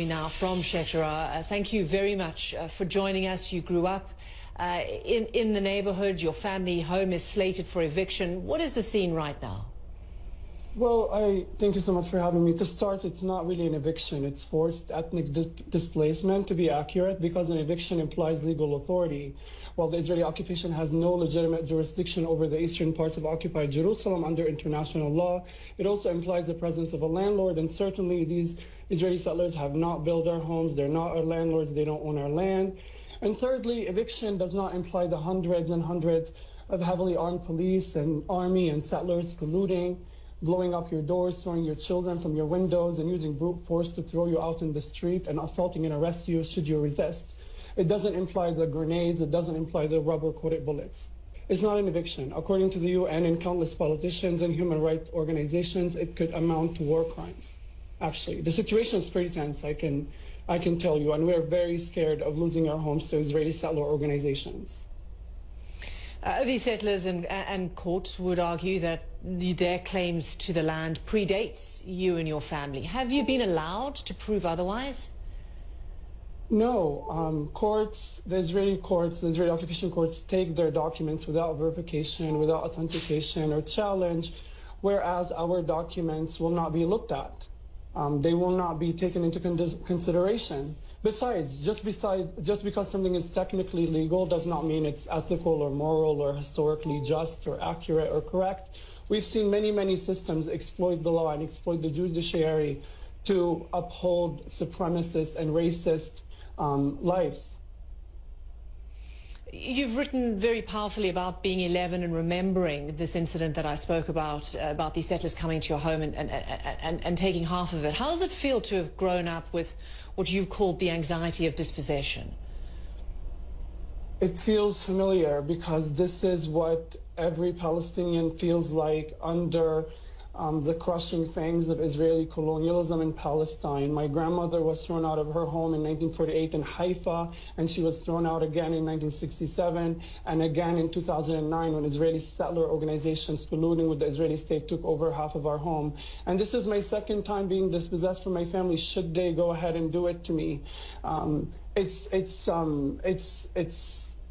Now from Sheikh Jarrah. Thank you very much for joining us. You grew up in the neighborhood. Your family home is slated for eviction. What is the scene right now? Well, I thank you so much for having me. To start, it's not really an eviction. It's forced ethnic displacement, to be accurate, because an eviction implies legal authority. While the Israeli occupation has no legitimate jurisdiction over the eastern parts of occupied Jerusalem under international law, it also implies the presence of a landlord, and certainly these Israeli settlers have not built our homes. They're not our landlords. They don't own our land. And thirdly, eviction does not imply the hundreds and hundreds of heavily armed police and army and settlers colluding, blowing up your doors, throwing your children from your windows, and using brute force to throw you out in the street and assaulting and arrest you should you resist. It doesn't imply the grenades. It doesn't imply the rubber-coated bullets. It's not an eviction. According to the UN and countless politicians and human rights organizations, it could amount to war crimes. Actually, the situation is pretty tense, I can tell you, and we're very scared of losing our homes to Israeli settler organizations. These settlers and courts would argue that their claims to the land predates you and your family. Have you been allowed to prove otherwise? No. The Israeli occupation courts take their documents without verification, without authentication or challenge, whereas our documents will not be looked at. They will not be taken into consideration. Besides, just because something is technically legal does not mean it's ethical or moral or historically just or accurate or correct. We've seen many systems exploit the law and exploit the judiciary to uphold supremacist and racist lives. You've written very powerfully about being 11 and remembering this incident that I spoke about these settlers coming to your home and taking half of it. How does it feel to have grown up with what you've called the anxiety of dispossession? It feels familiar because this is what every Palestinian feels like under the crushing fangs of Israeli colonialism in Palestine. My grandmother was thrown out of her home in 1948 in Haifa, and she was thrown out again in 1967 and again in 2009 when Israeli settler organizations colluding with the Israeli state took over half of our home. And this is my second time being dispossessed from my family should they go ahead and do it to me.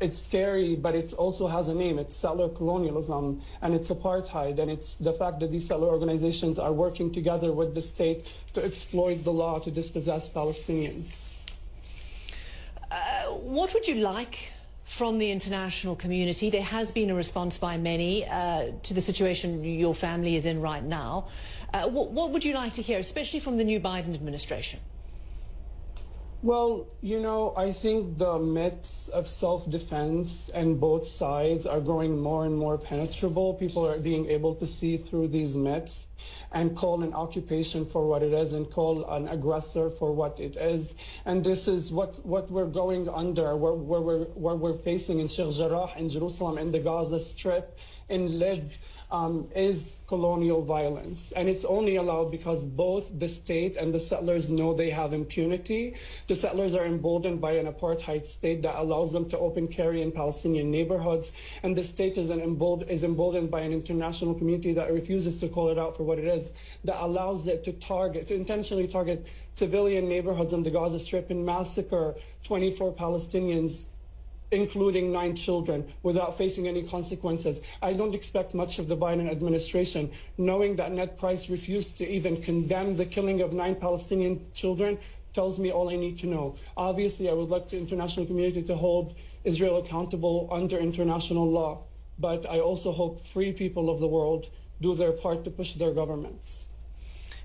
It's scary, but it also has a name. It's settler colonialism, and it's apartheid, and it's the fact that these settler organizations are working together with the state to exploit the law to dispossess Palestinians. What would you like from the international community? There has been a response by many to the situation your family is in right now. What would you like to hear, especially from the new Biden administration? Well, you know, I think the myths of self-defense and both sides are growing more and more penetrable. People are being able to see through these myths and call an occupation for what it is and call an aggressor for what it is. And this is what we're going under, what we're facing in Sheikh Jarrah, in Jerusalem, in the Gaza Strip, in Lib, is colonial violence. And it's only allowed because both the state and the settlers know they have impunity. The settlers are emboldened by an apartheid state that allows them to open carry in Palestinian neighborhoods. And the state is emboldened by an international community that refuses to call it out for what it is, that allows it to intentionally target civilian neighborhoods in the Gaza Strip and massacre 24 Palestinians, including 9 children, without facing any consequences. I don't expect much of the Biden administration. Knowing that Ned Price refused to even condemn the killing of 9 Palestinian children tells me all I need to know. Obviously, I would like the international community to hold Israel accountable under international law, but I also hope free people of the world do their part to push their governments.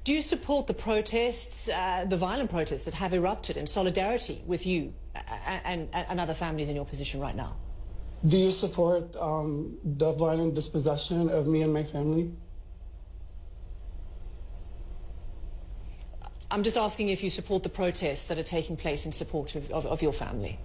Do you support the protests, the violent protests that have erupted in solidarity with you and other families in your position right now? Do you support the violent dispossession of me and my family? I'm just asking if you support the protests that are taking place in support of your family.